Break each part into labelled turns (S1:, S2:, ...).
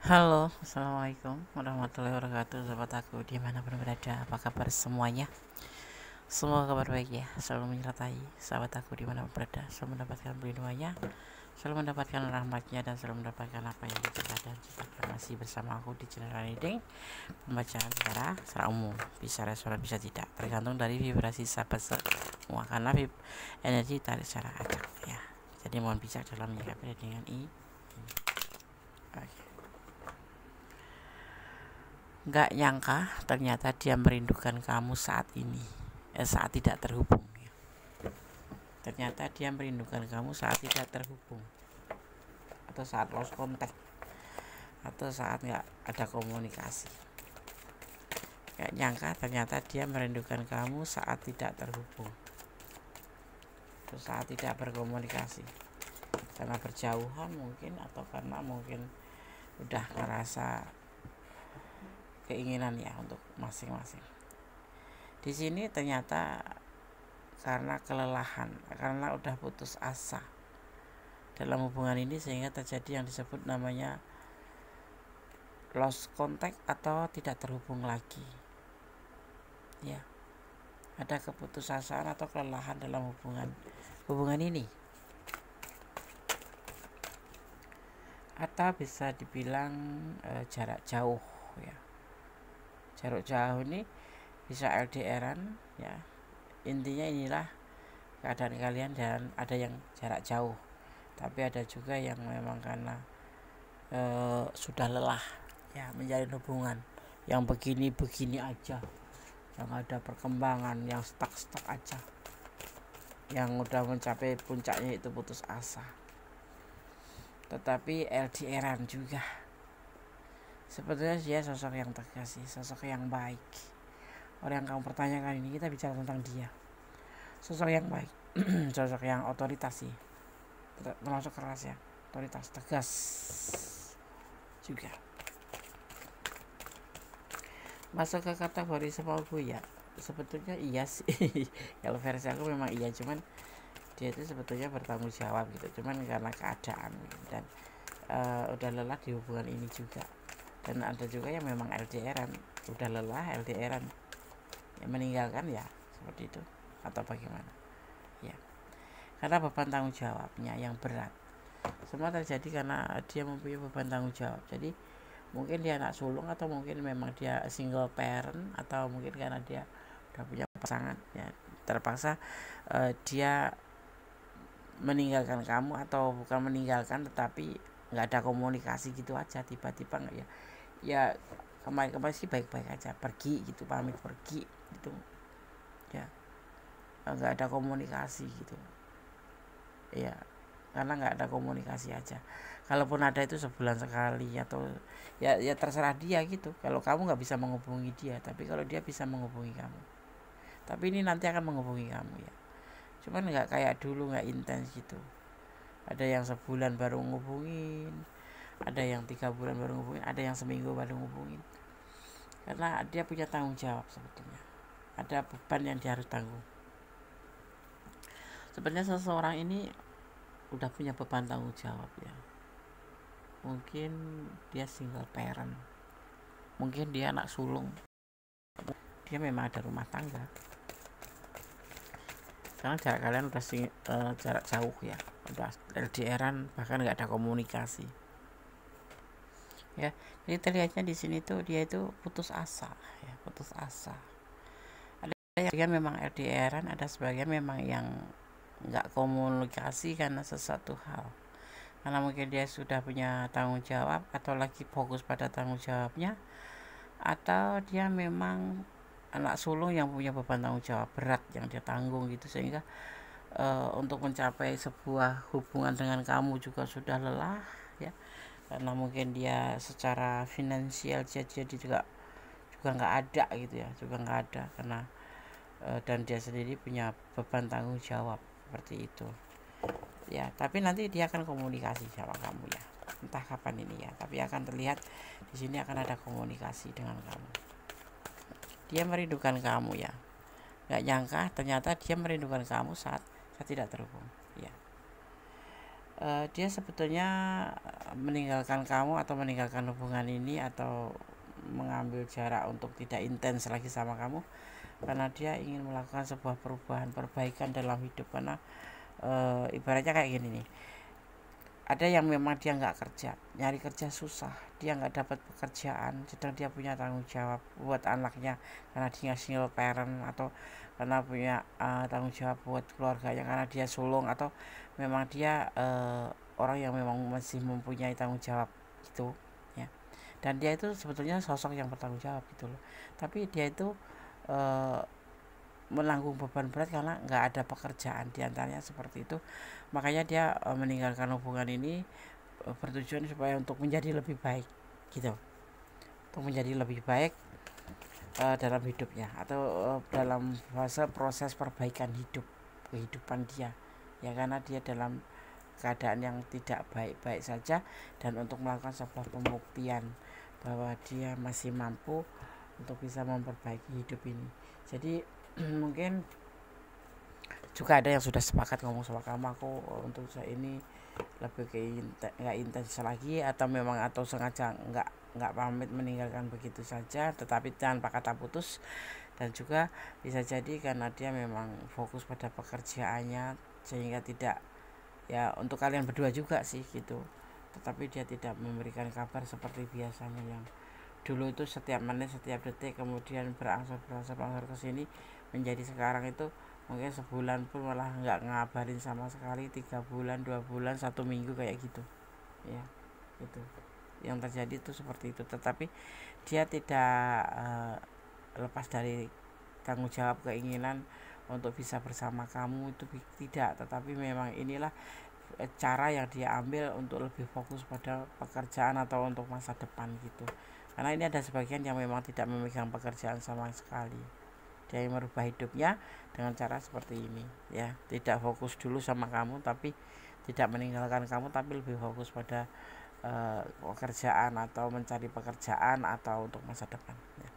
S1: Halo, assalamualaikum warahmatullahi wabarakatuh, sahabat aku dimanapun berada. Apa kabar semuanya? Semua kabar baik ya, selalu menyertai sahabat aku dimanapun berada, selalu mendapatkan perlindungannya, selalu mendapatkan rahmatnya, dan selalu mendapatkan apa yang kita dan ciptakan. Masih bersama aku di channel reading, pembacaan secara umum, bisa resonan bisa tidak, tergantung dari vibrasi sahabat semua, karena energi tarik secara acak ya. Jadi mohon bijak dalam menyikapi dengan ini. Oke. Gak nyangka ternyata dia merindukan kamu saat ini, saat tidak terhubung ya. Ternyata dia merindukan kamu saat tidak terhubung, atau saat lost contact, atau saat gak ada komunikasi. Gak nyangka ternyata dia merindukan kamu saat tidak terhubung, atau saat tidak berkomunikasi, karena berjauhan mungkin, atau karena mungkin udah ngerasa keinginan ya untuk masing-masing. Di sini ternyata karena kelelahan, karena udah putus asa dalam hubungan ini, sehingga terjadi yang disebut namanya lost contact atau tidak terhubung lagi. Ya, ada keputusasaan atau kelelahan dalam hubungan ini, atau bisa dibilang jarak jauh ya. Jarak jauh ini bisa LDRan ya. Intinya inilah keadaan kalian, dan ada yang jarak jauh, tapi ada juga yang memang karena sudah lelah ya menjalin hubungan yang begini-begini aja, yang ada perkembangan, yang stuck aja, yang udah mencapai puncaknya itu putus asa. Tetapi LDRan juga, sebetulnya dia sosok yang tegas sih, sosok yang baik. Orang yang kamu pertanyakan ini, kita bicara tentang dia, sosok yang baik. Sosok yang otoritas sih, termasuk keras ya, otoritas, tegas juga. Masuk ke kategori semauku ya, sebetulnya iya sih. Kalau versi aku memang iya, cuman dia itu sebetulnya bertanggung jawab gitu, cuman karena keadaan dan udah lelah di hubungan ini juga. Dan ada juga yang memang LDRan, udah lelah LDRan, yang meninggalkan ya, seperti itu, atau bagaimana ya, karena beban tanggung jawabnya yang berat. Semua terjadi karena dia mempunyai beban tanggung jawab. Jadi mungkin dia anak sulung, atau mungkin memang dia single parent, atau mungkin karena dia udah punya pasangan ya, terpaksa dia meninggalkan kamu, atau bukan meninggalkan tetapi nggak ada komunikasi gitu aja, tiba-tiba nggak ya kemarin sih baik-baik aja, pergi gitu, pamit pergi gitu ya, nggak ada komunikasi gitu ya, karena nggak ada komunikasi aja. Kalaupun ada itu sebulan sekali, atau ya terserah dia gitu. Kalau kamu nggak bisa menghubungi dia, tapi kalau dia bisa menghubungi kamu, tapi ini nanti akan menghubungi kamu ya, cuman nggak kayak dulu, nggak intens gitu. Ada yang sebulan baru ngubungin, ada yang 3 bulan baru ngubungin, ada yang seminggu baru ngubungin, karena dia punya tanggung jawab. Sebetulnya ada beban yang dia harus tanggung. Sebenarnya seseorang ini udah punya beban tanggung jawab ya. Mungkin dia single parent, mungkin dia anak sulung, dia memang ada rumah tangga. Sekarang jarak kalian udah jarak jauh ya, udah LDRan, bahkan nggak ada komunikasi ya. Jadi terlihatnya di sini tuh dia itu putus asa ya, putus asa. Ada yang memang LDRan, ada sebagian memang yang nggak komunikasi karena sesuatu hal, karena mungkin dia sudah punya tanggung jawab, atau lagi fokus pada tanggung jawabnya, atau dia memang anak sulung yang punya beban tanggung jawab berat yang dia tanggung gitu, sehingga untuk mencapai sebuah hubungan dengan kamu juga sudah lelah ya, karena mungkin dia secara finansial jadi juga nggak ada gitu ya, juga nggak ada, karena dan dia sendiri punya beban tanggung jawab seperti itu ya. Tapi nanti dia akan komunikasi sama kamu ya, entah kapan ini ya, tapi akan terlihat di sini akan ada komunikasi dengan kamu. Dia merindukan kamu ya, nggak nyangka ternyata dia merindukan kamu saat tidak terhubung ya. dia sebetulnya meninggalkan kamu atau meninggalkan hubungan ini atau mengambil jarak untuk tidak intens lagi sama kamu karena dia ingin melakukan sebuah perbaikan dalam hidup. Karena ibaratnya kayak gini nih, ada yang memang dia nggak kerja, nyari kerja susah, dia nggak dapat pekerjaan, sedang dia punya tanggung jawab buat anaknya karena dia single parent, atau karena punya tanggung jawab buat keluarganya karena dia sulung, atau memang dia orang yang memang masih mempunyai tanggung jawab gitu ya. Dan dia itu sebetulnya sosok yang bertanggung jawab gitu loh, tapi dia itu menanggung beban berat karena nggak ada pekerjaan, diantaranya seperti itu. Makanya dia meninggalkan hubungan ini bertujuan supaya untuk menjadi lebih baik gitu, untuk menjadi lebih baik dalam hidupnya atau dalam fase proses perbaikan kehidupan dia ya, karena dia dalam keadaan yang tidak baik-baik saja, dan untuk melakukan sebuah pembuktian bahwa dia masih mampu untuk bisa memperbaiki hidup ini. Jadi mungkin juga ada yang sudah sepakat ngomong sama kamu, aku untuk saya ini lebih ke nggak intens lagi, atau memang atau sengaja nggak pamit meninggalkan begitu saja, tetapi tanpa kata putus. Dan juga bisa jadi karena dia memang fokus pada pekerjaannya sehingga tidak, ya untuk kalian berdua juga sih gitu, tetapi dia tidak memberikan kabar seperti biasanya yang dulu itu setiap menit setiap detik, kemudian berangsur ke sini menjadi sekarang itu mungkin sebulan pun malah nggak ngabarin sama sekali, 3 bulan 2 bulan 1 minggu kayak gitu ya. Itu yang terjadi itu seperti itu, tetapi dia tidak lepas dari tanggung jawab keinginan untuk bisa bersama kamu itu tidak, tetapi memang inilah cara yang dia ambil untuk lebih fokus pada pekerjaan atau untuk masa depan gitu. Karena ini ada sebagian yang memang tidak memegang pekerjaan sama sekali, dia yang merubah hidupnya dengan cara seperti ini ya, tidak fokus dulu sama kamu, tapi tidak meninggalkan kamu, tapi lebih fokus pada pekerjaan atau mencari pekerjaan atau untuk masa depan ya.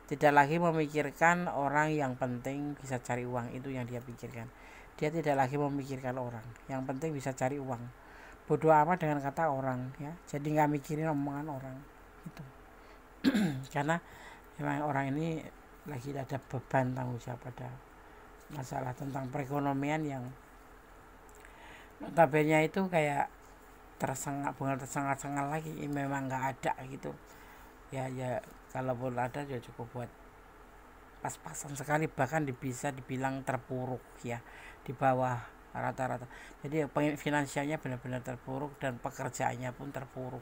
S1: Tidak lagi memikirkan orang, yang penting bisa cari uang, itu yang dia pikirkan. Dia tidak lagi memikirkan orang, yang penting bisa cari uang, bodoh amat dengan kata orang ya, jadi nggak mikirin omongan orang itu. Karena memang orang ini lagi ada beban tanggung jawab pada masalah tentang perekonomian yang notabene itu kayak bukan tersengal-sengal lagi, memang nggak ada gitu ya. Kalaupun ada ya cukup buat pas-pasan sekali, bahkan bisa dibilang terpuruk ya, di bawah rata-rata. Jadi finansialnya benar-benar terpuruk dan pekerjaannya pun terpuruk.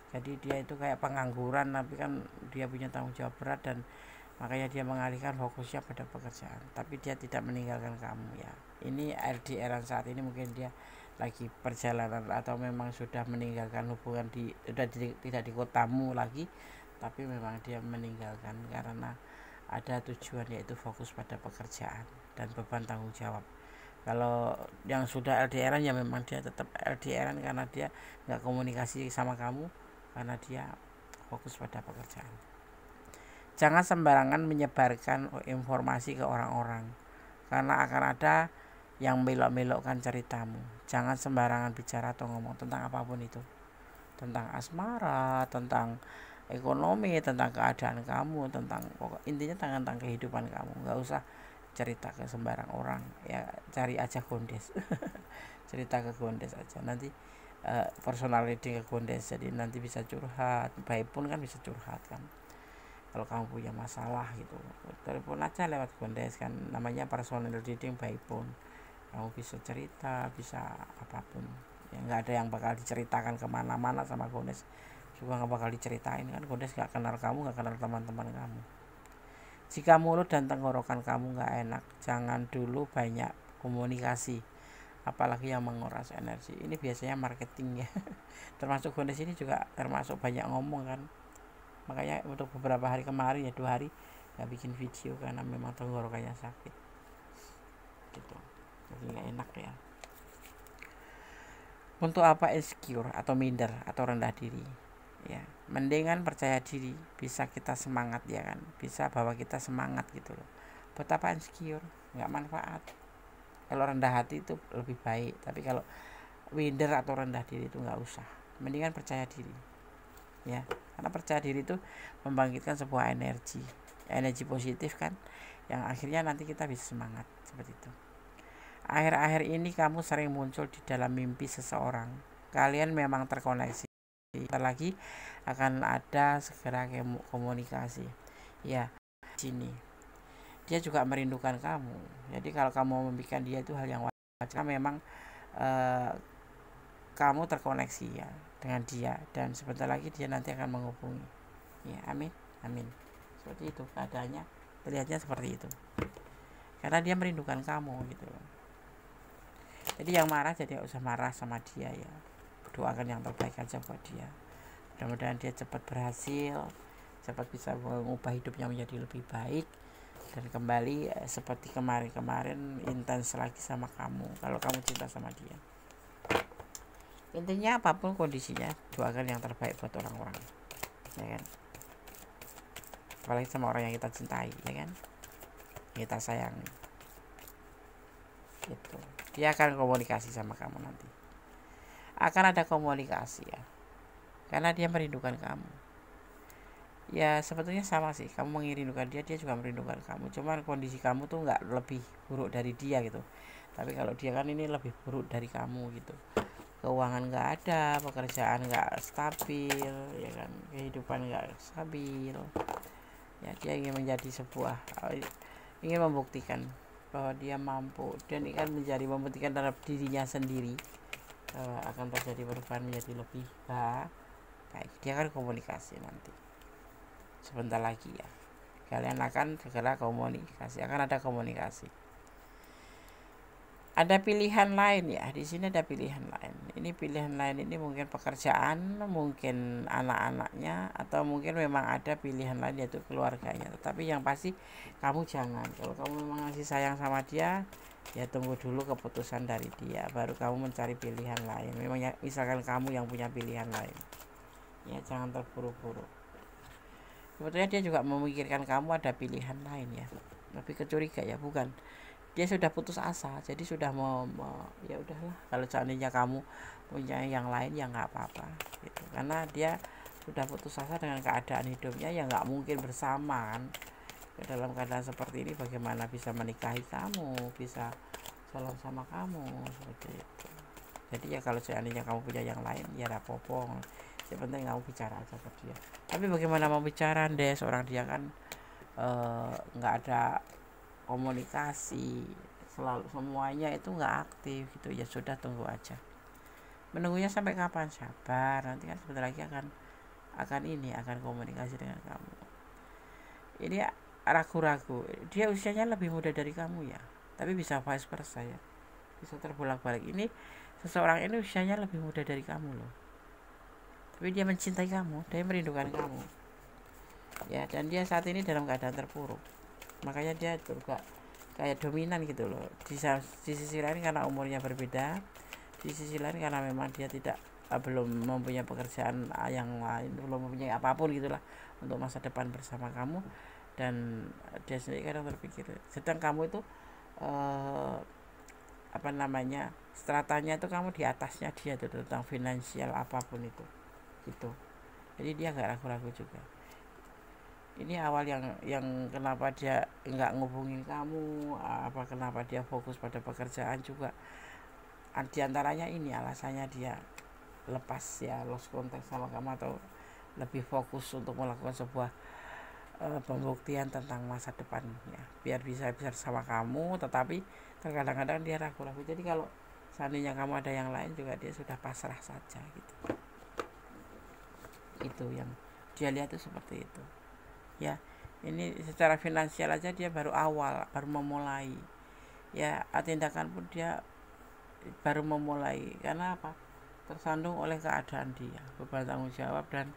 S1: Jadi dia itu kayak pengangguran, tapi kan dia punya tanggung jawab berat, dan makanya dia mengalihkan fokusnya pada pekerjaan, tapi dia tidak meninggalkan kamu ya. Ini LDR saat ini mungkin dia lagi perjalanan atau memang sudah meninggalkan hubungan tidak di kotamu lagi, tapi memang dia meninggalkan karena ada tujuan, yaitu fokus pada pekerjaan dan beban tanggung jawab. Kalau yang sudah LDRan ya memang dia tetap LDRan karena dia nggak komunikasi sama kamu, karena dia fokus pada pekerjaan. Jangan sembarangan menyebarkan informasi ke orang-orang, karena akan ada yang belok-belokkan ceritamu. Jangan sembarangan bicara atau ngomong tentang apapun itu, tentang asmara, tentang ekonomi, tentang keadaan kamu, tentang intinya tentang kehidupan kamu. Nggak usah cerita ke sembarang orang ya, cari aja Gondes. Cerita ke Gondes aja, nanti personal reading ke Gondes, jadi nanti bisa curhat, baik pun kan bisa curhat kan. Kalau kamu punya masalah gitu, telepon aja lewat Gondes kan, namanya personal reading, baik pun kamu bisa cerita, bisa apapun ya, nggak ada yang bakal diceritakan kemana-mana sama Gondes, juga nggak bakal diceritain kan, Gondes nggak kenal kamu, nggak kenal teman-teman kamu. Jika mulut dan tenggorokan kamu nggak enak, jangan dulu banyak komunikasi, apalagi yang menguras energi. Ini biasanya marketing ya. Termasuk Gondes ini juga termasuk banyak ngomong kan, makanya untuk beberapa hari kemarin ya, 2 hari nggak bikin video karena memang tenggorokannya sakit gitu, jadi nggak enak ya. Untuk apa insecure atau minder atau rendah diri ya, mendingan percaya diri, bisa kita semangat ya kan, bisa bawa kita semangat gitu loh. Buat apa insecure, nggak manfaat. Kalau rendah hati itu lebih baik, tapi kalau minder atau rendah diri itu nggak usah, mendingan percaya diri ya, karena percaya diri itu membangkitkan sebuah energi positif kan, yang akhirnya nanti kita bisa semangat seperti itu. Akhir-akhir ini kamu sering muncul di dalam mimpi seseorang, kalian memang terkoneksi, lagi akan ada segera komunikasi ya. Sini dia juga merindukan kamu, jadi kalau kamu membiarkan dia itu hal yang wajar, memang kamu terkoneksi ya dengan dia, dan sebentar lagi dia nanti akan menghubungi ya. Amin amin, seperti itu keadaannya, terlihatnya seperti itu, karena dia merindukan kamu gitu. Jadi yang marah jadi gak usah marah sama dia ya, doakan yang terbaik aja buat dia, mudah-mudahan dia cepat berhasil, cepat bisa mengubah hidupnya menjadi lebih baik, dan kembali seperti kemarin-kemarin intens lagi sama kamu kalau kamu cinta sama dia. Intinya apapun kondisinya, doakan yang terbaik buat orang-orang ya kan, apalagi sama orang yang kita cintai ya kan, kita sayangi gitu. Dia akan komunikasi sama kamu, nanti akan ada komunikasi ya, karena dia merindukan kamu ya. Sebetulnya sama sih, kamu merindukan dia, dia juga merindukan kamu, cuman kondisi kamu tuh nggak lebih buruk dari dia gitu, tapi kalau dia kan ini lebih buruk dari kamu gitu. Keuangan nggak ada, pekerjaan nggak stabil ya kan, kehidupan nggak stabil ya. Dia ingin menjadi ingin membuktikan bahwa dia mampu, dan akan membuktikan terhadap dirinya sendiri, akan terjadi perubahan menjadi lebih baik. Dia akan komunikasi nanti sebentar lagi ya, kalian akan segera komunikasi, akan ada komunikasi. Ada pilihan lain ya, di sini ada pilihan lain. Ini pilihan lain ini mungkin pekerjaan, mungkin anak-anaknya, atau mungkin memang ada pilihan lain yaitu keluarganya. Tetapi yang pasti kamu jangan, kalau kamu memang masih sayang sama dia ya, tunggu dulu keputusan dari dia, baru kamu mencari pilihan lain. Memang ya, misalkan kamu yang punya pilihan lain ya, jangan terburu-buru. Sebetulnya dia juga memikirkan kamu ada pilihan lain ya, lebih kecuriga ya, bukan, dia sudah putus asa, jadi sudah ya udahlah, kalau seandainya kamu punya yang lain ya nggak apa-apa gitu, karena dia sudah putus asa dengan keadaan hidupnya ya, nggak mungkin bersama kan. Dalam keadaan seperti ini bagaimana bisa menikahi kamu, bisa jalan sama kamu seperti itu. Jadi ya kalau seandainya kamu punya yang lain ya rapopong, yang penting kamu bicara aja ke dia. Tapi bagaimana mau bicara deh, seorang dia kan nggak ada komunikasi, selalu semuanya itu nggak aktif gitu ya. Sudah, tunggu aja, menunggunya sampai kapan, sabar, nanti kan sebentar lagi akan komunikasi dengan kamu. Ini ragu-ragu, dia usianya lebih muda dari kamu ya, tapi bisa vice versa ya, bisa terbolak-balik. Ini seseorang ini usianya lebih muda dari kamu loh, tapi dia mencintai kamu, dia merindukan kamu ya, dan dia saat ini dalam keadaan terpuruk, makanya dia juga kayak dominan gitu loh. Di sisi lain karena umurnya berbeda, di sisi lain karena memang dia belum mempunyai pekerjaan yang lain, belum mempunyai apapun gitulah untuk masa depan bersama kamu, dan dia sendiri kadang terpikir, sedang kamu itu stratanya itu kamu di atasnya dia tuh, tentang finansial apapun itu gitu. Jadi dia nggak ragu-ragu juga. Ini awal yang kenapa dia nggak ngubungin kamu, kenapa dia fokus pada pekerjaan juga, diantaranya ini alasannya dia lepas ya, lost contact sama kamu, atau lebih fokus untuk melakukan sebuah pembuktian tentang masa depannya biar bisa sama kamu, tetapi terkadang-kadang dia ragu-ragu. Jadi kalau seandainya kamu ada yang lain juga, dia sudah pasrah saja gitu. Itu yang dia lihat itu seperti itu ya. Ini secara finansial aja dia baru memulai ya, tindakan pun dia baru memulai. Karena apa? Tersandung oleh keadaan dia, beban tanggung jawab, dan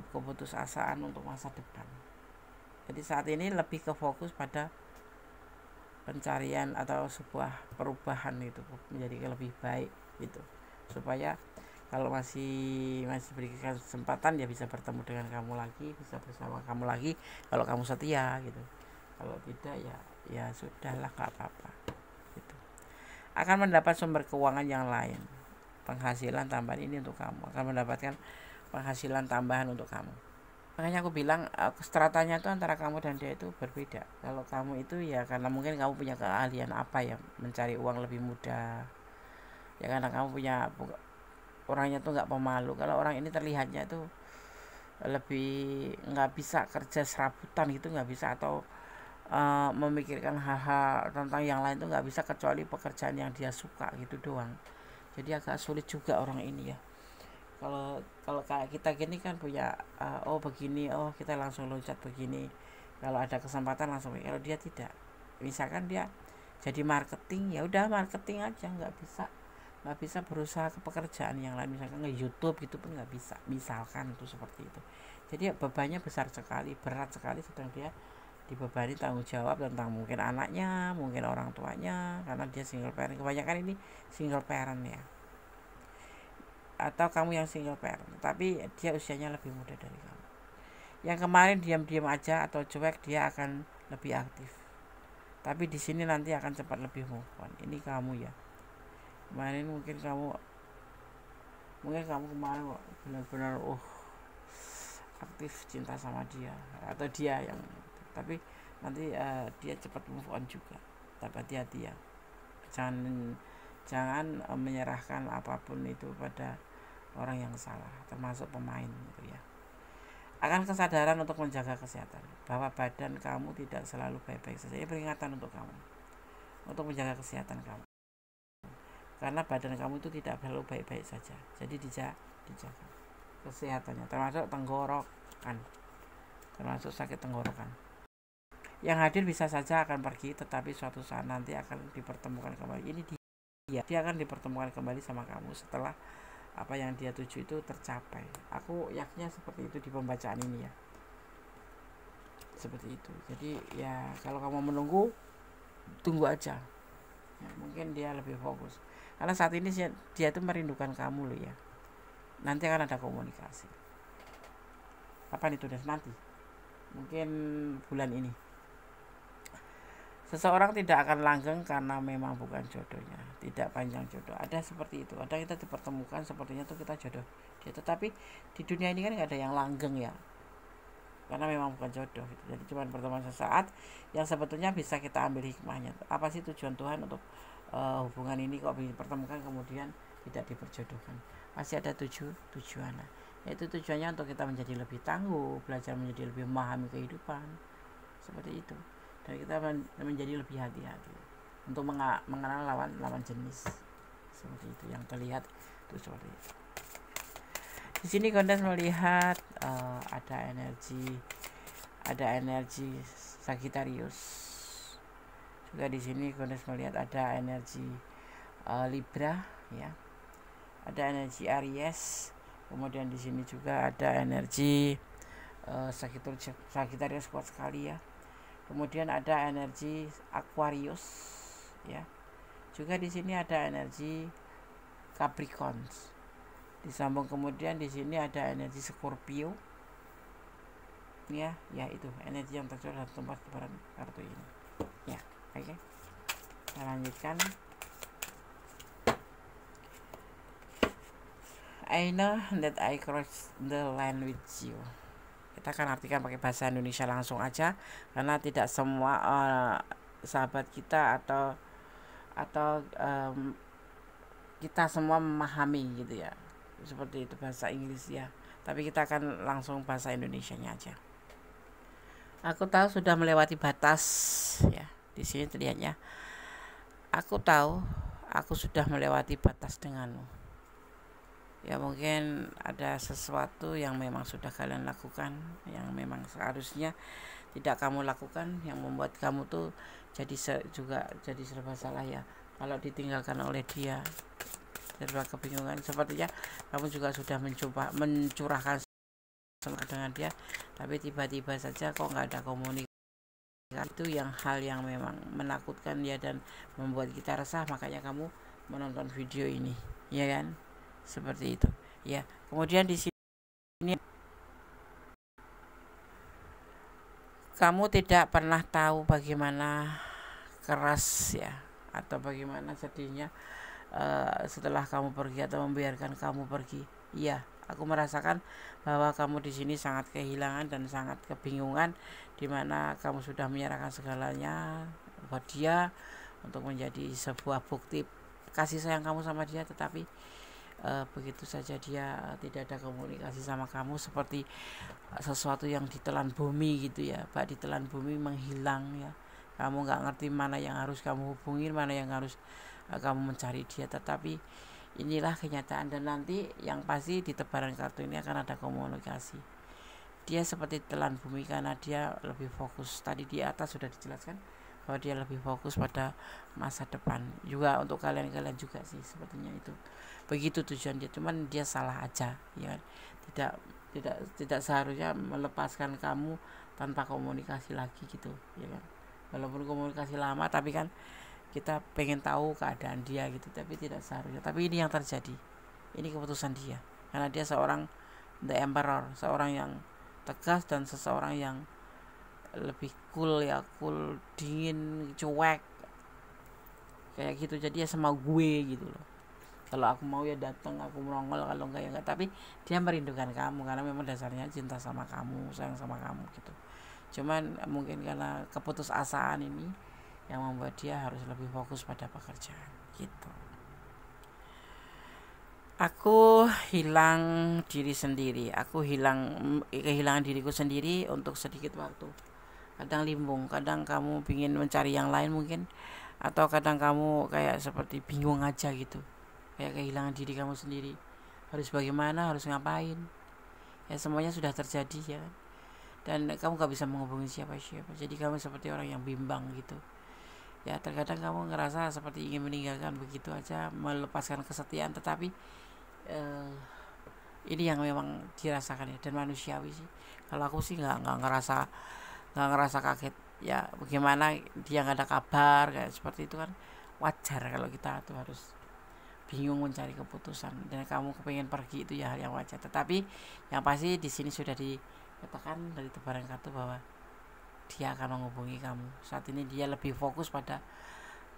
S1: keputusasaan untuk masa depan. Jadi saat ini lebih ke fokus pada pencarian atau sebuah perubahan itu menjadi lebih baik gitu, supaya kalau masih berikan kesempatan ya bisa bertemu dengan kamu lagi, bisa bersama kamu lagi kalau kamu setia gitu. Kalau tidak ya sudahlah, nggak apa-apa gitu. akan mendapat sumber keuangan yang lain, penghasilan tambahan. Ini untuk kamu, akan mendapatkan penghasilan tambahan untuk kamu. Makanya aku bilang stratanya itu antara kamu dan dia itu berbeda. Kalau kamu itu ya karena mungkin kamu punya keahlian apa ya, mencari uang lebih mudah ya, karena kamu punya orangnya tuh nggak pemalu. Kalau orang ini terlihatnya tuh lebih nggak bisa kerja serabutan gitu, nggak bisa, atau memikirkan hal-hal tentang yang lain tuh nggak bisa, kecuali pekerjaan yang dia suka gitu doang. Jadi agak sulit juga orang ini ya. Kalau kayak kita gini kan punya oh begini, oh kita langsung loncat begini, kalau ada kesempatan langsung. Kalau dia tidak, misalkan dia jadi marketing, ya udah marketing aja, nggak bisa berusaha ke pekerjaan yang lain, misalkan nge YouTube gitu pun nggak bisa, misalkan itu seperti itu. Jadi bebannya besar sekali, berat sekali, sedang dia dibebani tanggung jawab tentang mungkin anaknya, mungkin orang tuanya, karena dia single parent. Kebanyakan ini single parent ya, atau kamu yang single parent tapi dia usianya lebih muda dari kamu. Yang kemarin diam-diam aja atau cuek, dia akan lebih aktif, tapi di sini nanti akan cepat lebih move on. Ini kamu ya, kemarin mungkin kamu kemarin benar-benar aktif cinta sama dia, atau dia yang, tapi nanti dia cepat move on juga. Tapi hati-hati ya, jangan menyerahkan apapun itu pada orang yang salah, termasuk pemain gitu ya. Akan kesadaran untuk menjaga kesehatan, bahwa badan kamu tidak selalu baik-baik saja. Ini peringatan untuk kamu, untuk menjaga kesehatan kamu, karena badan kamu itu tidak selalu baik-baik saja. Jadi dijaga kesehatannya, termasuk tenggorokan, termasuk sakit tenggorokan. Yang hadir bisa saja akan pergi, tetapi suatu saat nanti akan dipertemukan kembali. Ini dia akan dipertemukan kembali sama kamu setelah apa yang dia tuju itu tercapai. Aku yakinnya seperti itu di pembacaan ini ya, seperti itu. Jadi ya kalau kamu menunggu, tunggu aja ya, mungkin dia lebih fokus, karena saat ini dia itu merindukan kamu loh ya. Nanti akan ada komunikasi. Kapan itu? Nanti mungkin bulan ini. Seseorang tidak akan langgeng karena memang bukan jodohnya, tidak panjang jodoh. Ada seperti itu, ada kita dipertemukan sepertinya tuh kita jodoh dia, tetapi di dunia ini kan nggak ada yang langgeng ya, karena memang bukan jodoh gitu. Jadi cuma pertemuan sesaat yang sebetulnya bisa kita ambil hikmahnya. Apa sih tujuan Tuhan untuk hubungan ini kok dipertemukan kemudian tidak diperjodohkan? Pasti ada tujuan. Yaitu tujuannya untuk kita menjadi lebih tangguh, belajar menjadi lebih memahami kehidupan, seperti itu. Dan kita menjadi lebih hati-hati untuk mengenal lawan jenis, seperti itu. Yang terlihat itu seperti itu. Di sini Kondes melihat ada energi Sagittarius. Juga di sini Kondes melihat ada energi Libra ya. Ada energi Aries. Kemudian di sini juga ada energi Sagittarius kuat sekali ya. Kemudian ada energi Aquarius ya. Juga di sini ada energi Capricorn. Disambung kemudian di sini ada energi Scorpio. Ya itu energi yang tercurah dari tempat kebaran kartu ini. Ya, oke. Kita lanjutkan. I know that I crossed the line with you. Kita akan artikan pakai bahasa Indonesia langsung aja, karena tidak semua sahabat kita atau kita semua memahami gitu ya, seperti itu bahasa Inggris ya, tapi kita akan langsung bahasa Indonesianya aja. Aku tahu sudah melewati batas ya, di sini terlihatnya. Aku tahu aku sudah melewati batas denganmu. Ya mungkin ada sesuatu yang memang sudah kalian lakukan, yang memang seharusnya tidak kamu lakukan, yang membuat kamu tuh jadi serba salah ya. Kalau ditinggalkan oleh dia, serba kebingungan. Sepertinya kamu juga sudah mencoba mencurahkan dengan dia, tapi tiba-tiba saja kok nggak ada komunikasi. Itu hal yang memang menakutkan ya, dan membuat kita resah. Makanya kamu menonton video ini, ya kan? Seperti itu ya. Kemudian di sini kamu tidak pernah tahu bagaimana keras ya atau bagaimana sedihnya setelah kamu pergi atau membiarkan kamu pergi. Iya, aku merasakan bahwa kamu di sini sangat kehilangan dan sangat kebingungan, dimana kamu sudah menyerahkan segalanya buat dia untuk menjadi sebuah bukti kasih sayang kamu sama dia, tetapi begitu saja dia tidak ada komunikasi sama kamu, seperti sesuatu yang ditelan bumi gitu ya, Pak, ditelan bumi menghilang ya. Kamu nggak ngerti mana yang harus kamu hubungin, mana yang harus kamu mencari dia, tetapi inilah kenyataan. Dan nanti yang pasti di tebaran kartu ini akan ada komunikasi. Dia seperti telan bumi karena dia lebih fokus. Tadi di atas sudah dijelaskan bahwa dia lebih fokus pada masa depan. Juga untuk kalian-kalian juga sih sepertinya itu. Begitu tujuan dia, cuman dia salah aja ya. Tidak seharusnya melepaskan kamu tanpa komunikasi lagi gitu ya kan. Walaupun komunikasi lama, tapi kan kita pengen tahu keadaan dia gitu, tapi tidak seharusnya. Tapi ini yang terjadi, ini keputusan dia, karena dia seorang the emperor, seorang yang tegas dan seseorang yang lebih cool ya, cool, dingin, cuek kayak gitu. Jadi ya sama gue gitu loh, kalau aku mau ya datang, aku nongol, kalau enggak ya enggak. Tapi dia merindukan kamu karena memang dasarnya cinta sama kamu, sayang sama kamu gitu. Cuman mungkin karena keputusasaan ini yang membuat dia harus lebih fokus pada pekerjaan gitu. Aku hilang diri sendiri, aku kehilangan diriku sendiri untuk sedikit waktu. Kadang limbung, kadang kamu ingin mencari yang lain mungkin, atau kadang kamu kayak seperti bingung aja gitu, kayak kehilangan diri kamu sendiri, harus bagaimana, harus ngapain ya, semuanya sudah terjadi ya. Dan kamu gak bisa menghubungi siapa-siapa, jadi kamu seperti orang yang bimbang gitu ya. Terkadang kamu ngerasa seperti ingin meninggalkan begitu aja, melepaskan kesetiaan, tetapi ini yang memang dirasakan ya, dan manusiawi sih. Kalau aku sih nggak ngerasa kaget ya. Bagaimana dia nggak ada kabar kayak seperti itu kan wajar. Kalau kita tuh harus bingung mencari keputusan, dan kamu kepengen pergi, itu ya hal yang wajar. Tetapi yang pasti di sini sudah dikatakan dari tebaran kartu bahwa dia akan menghubungi kamu. Saat ini dia lebih fokus pada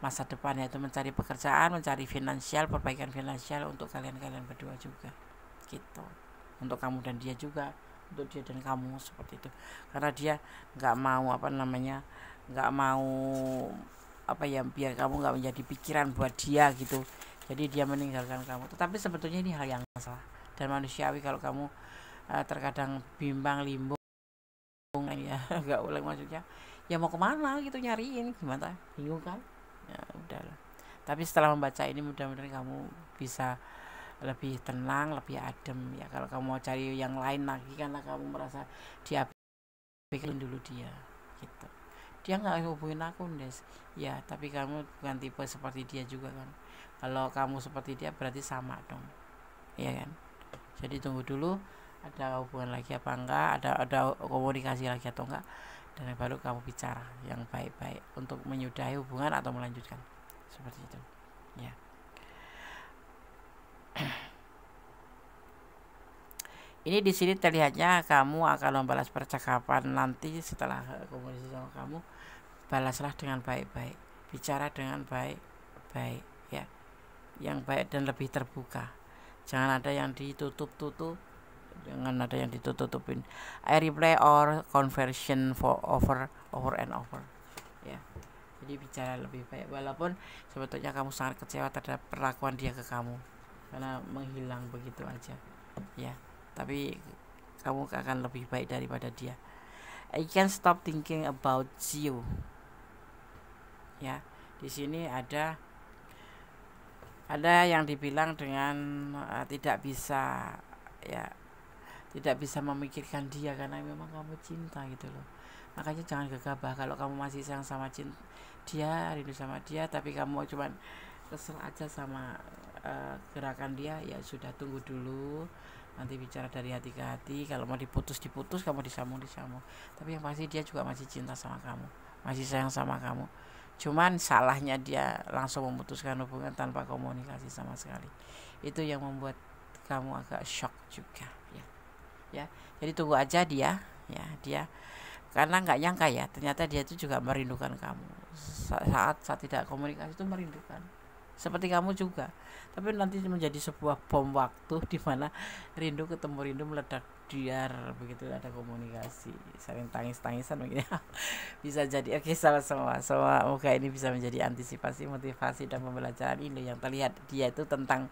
S1: masa depan, yaitu mencari pekerjaan, mencari finansial, perbaikan finansial untuk kalian berdua juga gitu. Untuk kamu dan dia juga, untuk dia dan kamu, seperti itu. Karena dia nggak mau biar kamu nggak menjadi pikiran buat dia gitu. Jadi dia meninggalkan kamu. Tetapi sebetulnya ini hal yang salah dan manusiawi kalau kamu terkadang bimbang, limbung ya, nggak boleh maksudnya. Ya mau kemana gitu, nyariin gimana, bingung kan? Ya udahlah. Tapi setelah membaca ini mudah-mudahan kamu bisa lebih tenang, lebih adem ya. Kalau kamu mau cari yang lain lagi karena kamu merasa dia, pikirin dulu dia gitu. Dia nggak hubungin aku Des ya, tapi kamu bukan tipe seperti dia juga kan. Kalau kamu seperti dia berarti sama dong ya kan. Jadi tunggu dulu ada hubungan lagi apa enggak, ada komunikasi lagi atau enggak, dan baru kamu bicara yang baik-baik untuk menyudahi hubungan atau melanjutkan, seperti itu ya. Ini di sini terlihatnya kamu akan membalas percakapan nanti setelah komunikasi sama kamu. Balaslah dengan baik-baik, bicara dengan baik-baik ya, yang baik dan lebih terbuka. Jangan ada yang ditutup-tutup, jangan ada yang ditutup-tutupin. I reply or conversion for over and over ya. Jadi bicara lebih baik, walaupun sebetulnya kamu sangat kecewa terhadap perlakuan dia ke kamu karena menghilang begitu aja ya. Tapi kamu akan lebih baik daripada dia. I can't stop thinking about you ya. Di sini ada yang dibilang dengan tidak bisa memikirkan dia karena memang kamu cinta gitu loh. Makanya jangan gegabah. Kalau kamu masih sayang sama dia, rindu sama dia, tapi kamu cuman kesel aja sama gerakan dia, ya sudah, tunggu dulu, nanti bicara dari hati ke hati. Kalau mau diputus, kalau mau disambung. Tapi yang pasti dia juga masih cinta sama kamu, masih sayang sama kamu. Cuman salahnya dia langsung memutuskan hubungan tanpa komunikasi sama sekali. Itu yang membuat kamu agak shock juga ya. Jadi tunggu aja dia karena nggak nyangka ya ternyata dia itu juga merindukan kamu. Saat tidak komunikasi itu merindukan, seperti kamu juga. Tapi nanti menjadi sebuah bom waktu di mana rindu ketemu rindu meledak biar begitu ada komunikasi, saling tangis-tangisan begini. Bisa jadi. Oke, sama-sama. Semoga ini bisa menjadi antisipasi, motivasi dan pembelajaran ini yang terlihat dia itu tentang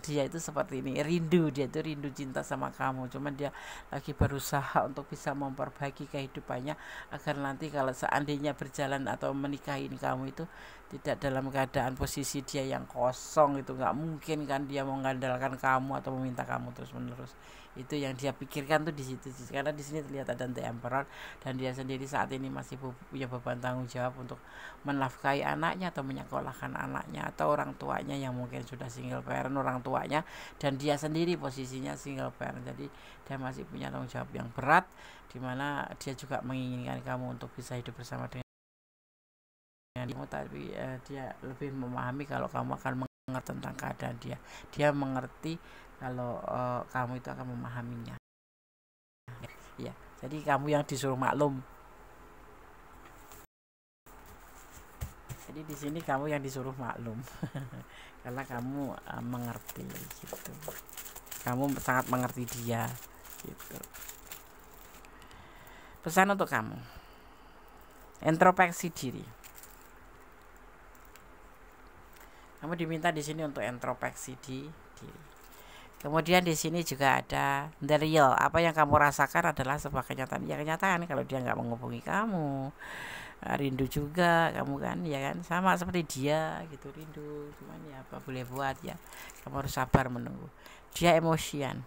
S1: dia itu seperti ini. Dia itu rindu cinta sama kamu, cuman dia lagi berusaha untuk bisa memperbaiki kehidupannya agar nanti kalau seandainya berjalan atau menikahi kamu itu tidak dalam keadaan posisi dia yang kosong. Itu nggak mungkin kan, dia mau mengandalkan kamu atau meminta kamu terus menerus. Itu yang dia pikirkan tuh di situ, karena di sini terlihat ada The Emperor dan dia sendiri saat ini masih punya beban tanggung jawab untuk menafkahi anaknya atau menyekolahkan anaknya, atau orang tuanya yang mungkin sudah single parent, orang tuanya, dan dia sendiri posisinya single parent. Jadi dia masih punya tanggung jawab yang berat, dimana dia juga menginginkan kamu untuk bisa hidup bersama dengan kamu, tapi dia lebih memahami kalau kamu akan mengerti tentang keadaan dia mengerti kalau kamu itu akan memahaminya ya. Jadi kamu yang disuruh maklum. Jadi di sini kamu yang disuruh maklum karena kamu mengerti gitu. Kamu sangat mengerti dia gitu. Pesan untuk kamu, introspeksi diri. Kamu diminta di sini untuk introspeksi diri. Kemudian di sini juga ada the real. Apa yang kamu rasakan adalah sebuah kenyataan. Ya kenyataan kalau dia nggak menghubungi kamu, rindu juga kamu kan, ya kan, sama seperti dia gitu, rindu. Cuman ya apa boleh buat ya, kamu harus sabar menunggu. Dia emosian.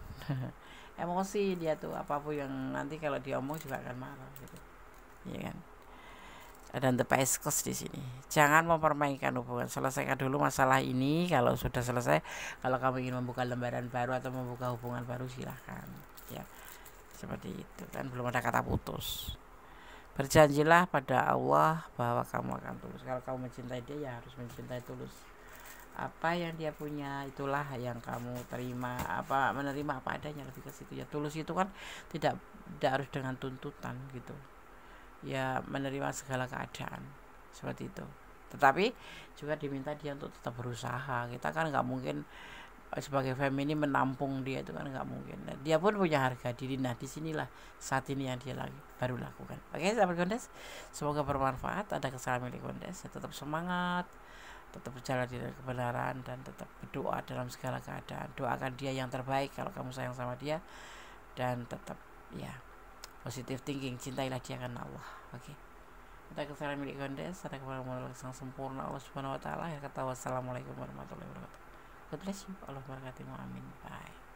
S1: Emosi dia tuh, apapun yang nanti kalau dia omong juga akan marah gitu, ya kan. Dan the Pisces di sini. Jangan mempermainkan hubungan. Selesaikan dulu masalah ini. Kalau sudah selesai, kalau kamu ingin membuka lembaran baru atau membuka hubungan baru, silahkan. Ya, seperti itu kan, belum ada kata putus. Berjanjilah pada Allah bahwa kamu akan tulus. Kalau kamu mencintai dia, ya harus mencintai tulus. Apa yang dia punya itulah yang kamu terima, apa menerima apa adanya, lebih ke situ ya. Tulus itu kan tidak harus dengan tuntutan gitu. Ya menerima segala keadaan seperti itu, tetapi juga diminta dia untuk tetap berusaha. Kita kan nggak mungkin sebagai feminin menampung dia, itu kan nggak mungkin. Dan dia pun punya harga diri. Nah disinilah saat ini yang dia lagi baru lakukan. Oke sahabat Gondes, semoga bermanfaat. Ada kesalahan milik Gondes, tetap semangat, tetap berjalan di kebenaran, dan tetap berdoa dalam segala keadaan. Doakan dia yang terbaik kalau kamu sayang sama dia, dan tetap ya positive thinking, cintailah dia karena Allah. Oke. Ada kesalahan milik Gondes, ada kemampuan yang sempurna Allah Subhanahu wa taala. Ya kata wassalamualaikum warahmatullahi wabarakatuh. God bless you. Allah berkati. Amin. Bye.